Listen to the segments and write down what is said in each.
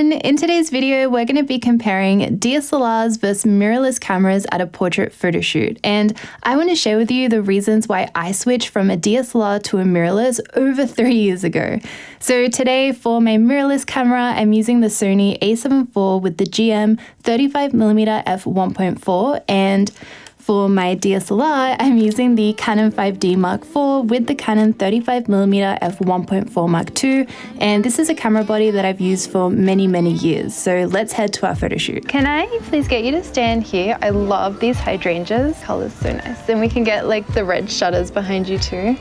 everyone! In today's video, we're going to be comparing DSLRs versus mirrorless cameras at a portrait photo shoot, and I want to share with you the reasons why I switched from a DSLR to a mirrorless over 3 years ago. So today, for my mirrorless camera, I'm using the Sony A7IV with the GM 35mm f1.4, and for my DSLR, I'm using the Canon 5D Mark IV with the Canon 35mm f1.4 Mark II, and this is a camera body that I've used for many years. So let's head to our photo shoot. Can I please get you to stand here? I love these hydrangeas. Color's so nice. And we can get like the red shutters behind you too.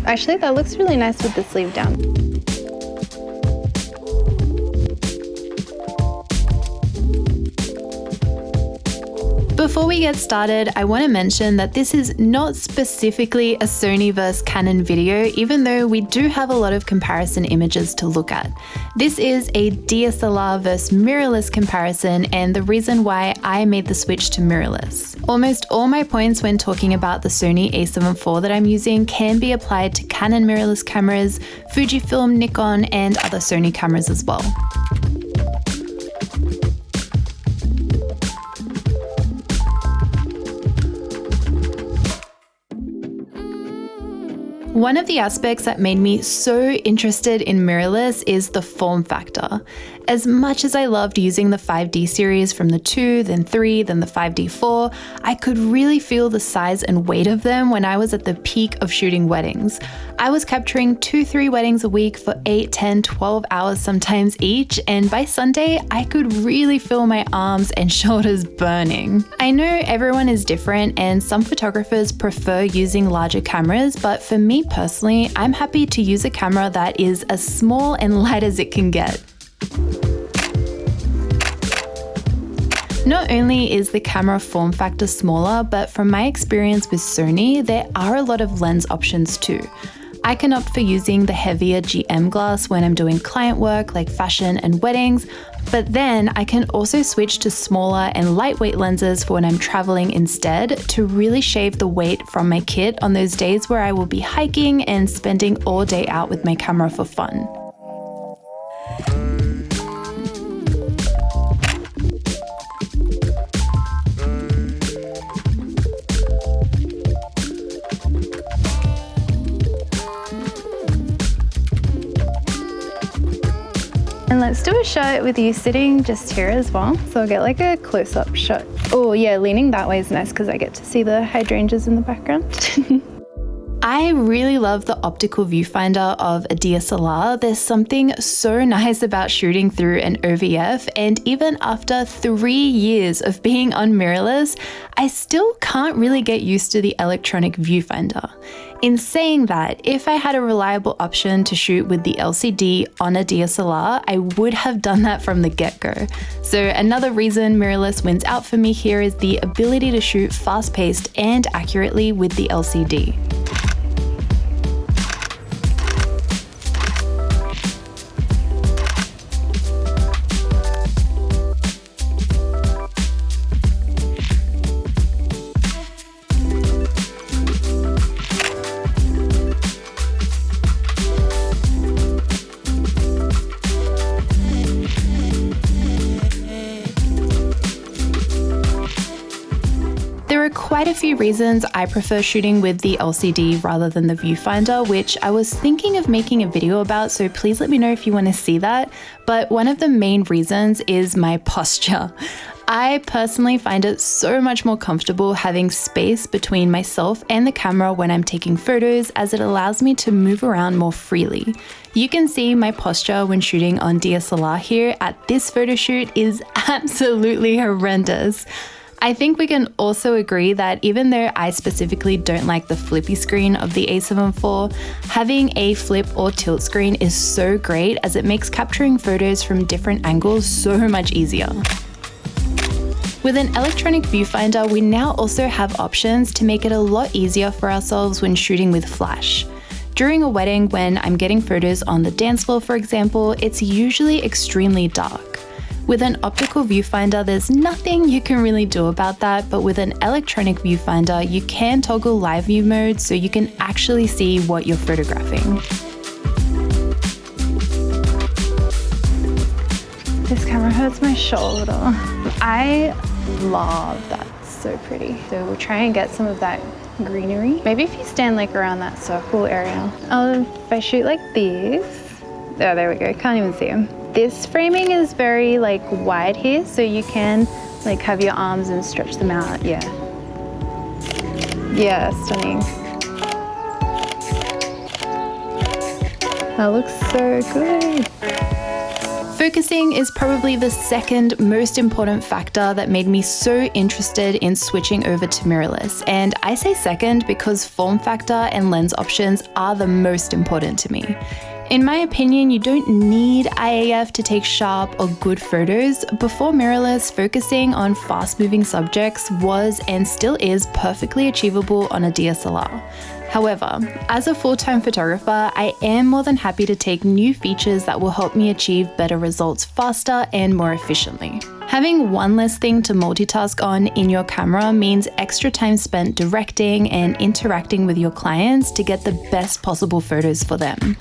Actually, that looks really nice with the sleeve down. Before we get started, I want to mention that this is not specifically a Sony vs Canon video, even though we do have a lot of comparison images to look at. This is a DSLR vs mirrorless comparison, and the reason why I made the switch to mirrorless. Almost all my points when talking about the Sony A7IV that I'm using can be applied to Canon mirrorless cameras, Fujifilm, Nikon, and other Sony cameras as well. One of the aspects that made me so interested in mirrorless is the form factor. As much as I loved using the 5D series from the 2, then 3, then the 5D4, I could really feel the size and weight of them when I was at the peak of shooting weddings. I was capturing 2-3 weddings a week for 8, 10, 12 hours sometimes each, and by Sunday, I could really feel my arms and shoulders burning. I know everyone is different and some photographers prefer using larger cameras, but for me personally, I'm happy to use a camera that is as small and light as it can get. Not only is the camera form factor smaller, but from my experience with Sony, there are a lot of lens options too. I can opt for using the heavier GM glass when I'm doing client work like fashion and weddings, but then I can also switch to smaller and lightweight lenses for when I'm traveling instead to really shave the weight from my kit on those days where I will be hiking and spending all day out with my camera for fun. And let's do a shot with you sitting just here as well. So I'll get like a close-up shot. Oh yeah, leaning that way is nice because I get to see the hydrangeas in the background. I really love the optical viewfinder of a DSLR. There's something so nice about shooting through an OVF, and even after 3 years of being on mirrorless, I still can't really get used to the electronic viewfinder. In saying that, if I had a reliable option to shoot with the LCD on a DSLR, I would have done that from the get-go. So another reason mirrorless wins out for me here is the ability to shoot fast-paced and accurately with the LCD. There are quite a few reasons I prefer shooting with the LCD rather than the viewfinder, which I was thinking of making a video about, so please let me know if you want to see that. But one of the main reasons is my posture. I personally find it so much more comfortable having space between myself and the camera when I'm taking photos, as it allows me to move around more freely. You can see my posture when shooting on DSLR here at this photo shoot is absolutely horrendous. I think we can also agree that even though I specifically don't like the flippy screen of the A7IV, having a flip or tilt screen is so great, as it makes capturing photos from different angles so much easier. With an electronic viewfinder, we now also have options to make it a lot easier for ourselves when shooting with flash. During a wedding, when I'm getting photos on the dance floor, for example, it's usually extremely dark. With an optical viewfinder, there's nothing you can really do about that, but with an electronic viewfinder, you can toggle live view mode so you can actually see what you're photographing. This camera hurts my shoulder. I love that. So pretty. So we'll try and get some of that greenery. Maybe if you stand like around that circle area. If I shoot like this. Oh, there we go. Can't even see them. This framing is very like wide here, so you can like have your arms and stretch them out. Yeah. Yeah, stunning. That looks so good. Focusing is probably the second most important factor that made me so interested in switching over to mirrorless. And I say second because form factor and lens options are the most important to me. In my opinion, you don't need IAF to take sharp or good photos. Before mirrorless, focusing on fast-moving subjects was and still is perfectly achievable on a DSLR. However, as a full-time photographer, I am more than happy to take new features that will help me achieve better results faster and more efficiently. Having one less thing to multitask on in your camera means extra time spent directing and interacting with your clients to get the best possible photos for them.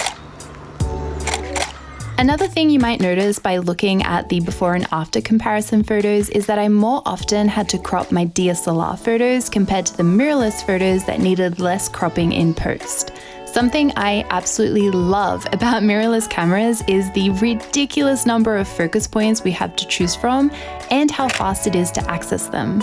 Another thing you might notice by looking at the before and after comparison photos is that I more often had to crop my DSLR photos compared to the mirrorless photos that needed less cropping in post. Something I absolutely love about mirrorless cameras is the ridiculous number of focus points we have to choose from and how fast it is to access them.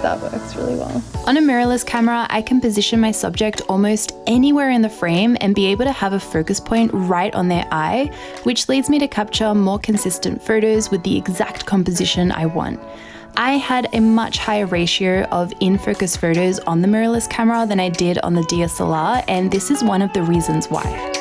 That works really well. On a mirrorless camera, I can position my subject almost anywhere in the frame and be able to have a focus point right on their eye, which leads me to capture more consistent photos with the exact composition I want. I had a much higher ratio of in-focus photos on the mirrorless camera than I did on the DSLR, and this is one of the reasons why.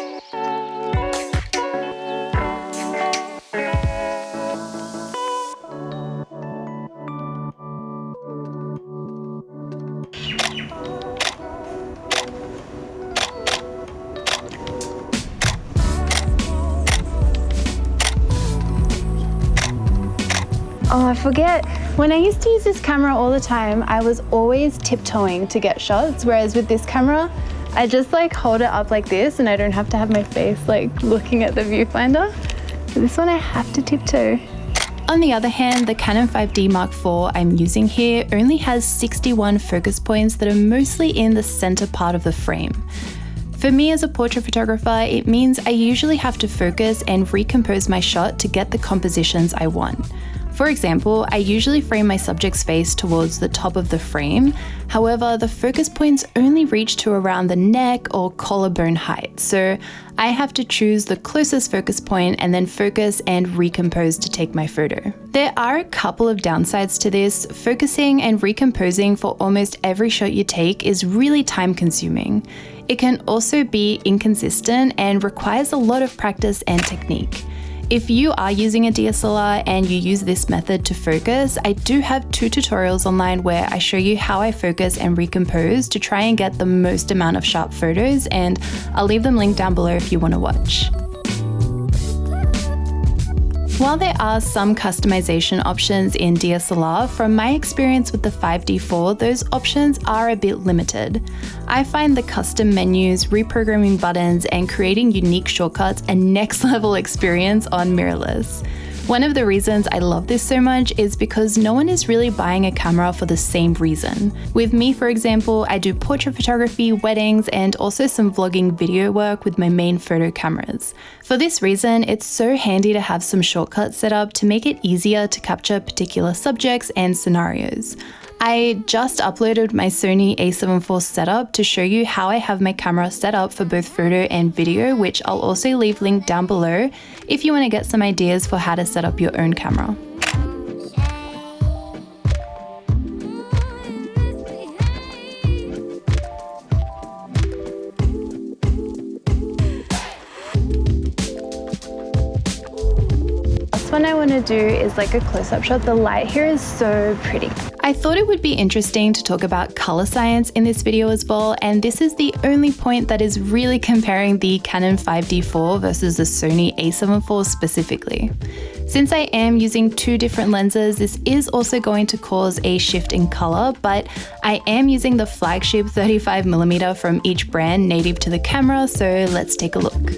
Oh, I forget. When I used to use this camera all the time, I was always tiptoeing to get shots, whereas with this camera, I just like hold it up like this and I don't have to have my face like looking at the viewfinder. But this one I have to tiptoe. On the other hand, the Canon 5D Mark IV I'm using here only has 61 focus points that are mostly in the center part of the frame. For me as a portrait photographer, it means I usually have to focus and recompose my shot to get the compositions I want. For example, I usually frame my subject's face towards the top of the frame. However, the focus points only reach to around the neck or collarbone height, so I have to choose the closest focus point and then focus and recompose to take my photo. There are a couple of downsides to this. Focusing and recomposing for almost every shot you take is really time consuming. It can also be inconsistent and requires a lot of practice and technique. If you are using a DSLR and you use this method to focus, I do have 2 tutorials online where I show you how I focus and recompose to try and get the most amount of sharp photos, and I'll leave them linked down below if you want to watch. While there are some customization options in DSLR, from my experience with the 5D4, those options are a bit limited. I find the custom menus, reprogramming buttons, and creating unique shortcuts a next level experience on mirrorless. One of the reasons I love this so much is because no one is really buying a camera for the same reason. With me, for example, I do portrait photography, weddings, and also some vlogging video work with my main photo cameras. For this reason, it's so handy to have some shortcuts set up to make it easier to capture particular subjects and scenarios. I just uploaded my Sony A7IV setup to show you how I have my camera set up for both photo and video, which I'll also leave linked down below if you want to get some ideas for how to set up your own camera. One I want to do is like a close-up shot. The light here is so pretty. I thought it would be interesting to talk about color science in this video as well, and this is the only point that is really comparing the Canon 5D4 versus the Sony A7IV specifically. Since I am using two different lenses, this is also going to cause a shift in color, but I am using the flagship 35mm from each brand native to the camera, so let's take a look.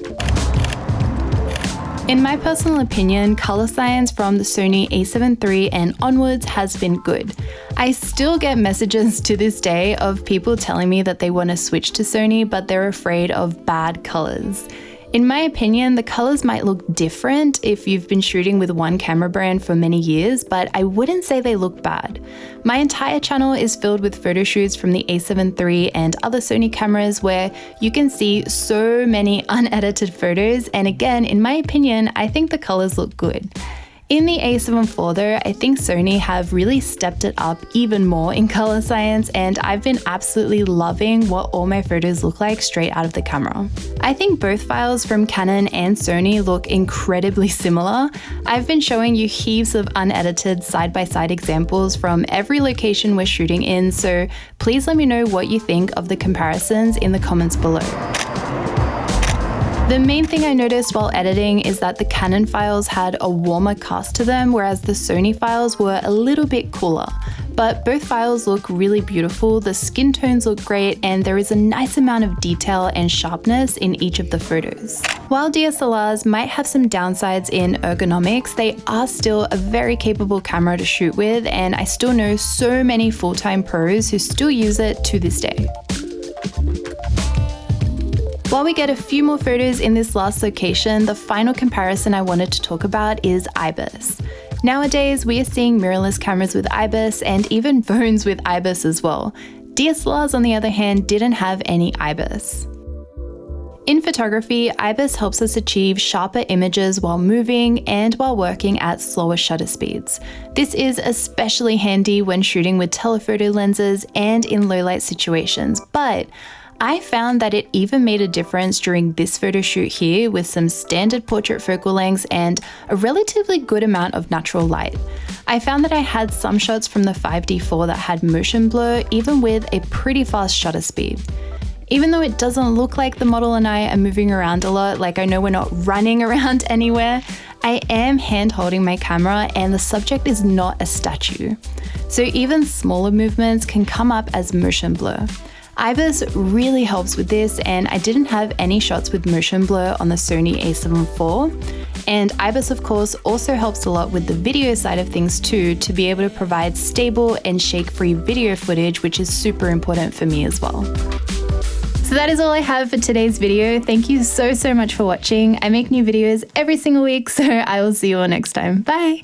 In my personal opinion, color science from the Sony A7 III and onwards has been good. I still get messages to this day of people telling me that they want to switch to Sony, but they're afraid of bad colors. In my opinion, the colors might look different if you've been shooting with one camera brand for many years, but I wouldn't say they look bad. My entire channel is filled with photo shoots from the A7 III and other Sony cameras where you can see so many unedited photos, and again, in my opinion, I think the colors look good. In the A7 IV though, I think Sony have really stepped it up even more in color science, and I've been absolutely loving what all my photos look like straight out of the camera. I think both files from Canon and Sony look incredibly similar. I've been showing you heaps of unedited side-by-side examples from every location we're shooting in, so please let me know what you think of the comparisons in the comments below. The main thing I noticed while editing is that the Canon files had a warmer cast to them, whereas the Sony files were a little bit cooler. But both files look really beautiful, the skin tones look great, and there is a nice amount of detail and sharpness in each of the photos. While DSLRs might have some downsides in ergonomics, they are still a very capable camera to shoot with, and I still know so many full-time pros who still use it to this day. While we get a few more photos in this last location, the final comparison I wanted to talk about is IBIS. Nowadays, we are seeing mirrorless cameras with IBIS and even phones with IBIS as well. DSLRs, on the other hand, didn't have any IBIS. In photography, IBIS helps us achieve sharper images while moving and while working at slower shutter speeds. This is especially handy when shooting with telephoto lenses and in low light situations, but I found that it even made a difference during this photo shoot here with some standard portrait focal lengths and a relatively good amount of natural light. I found that I had some shots from the 5D4 that had motion blur even with a pretty fast shutter speed. Even though it doesn't look like the model and I are moving around a lot, like I know we're not running around anywhere, I am hand holding my camera and the subject is not a statue. So even smaller movements can come up as motion blur. IBIS really helps with this, and I didn't have any shots with motion blur on the Sony A7 IV. And IBIS, of course, also helps a lot with the video side of things too, to be able to provide stable and shake-free video footage, which is super important for me as well. So that is all I have for today's video. Thank you so much for watching. I make new videos every single week, so I will see you all next time. Bye!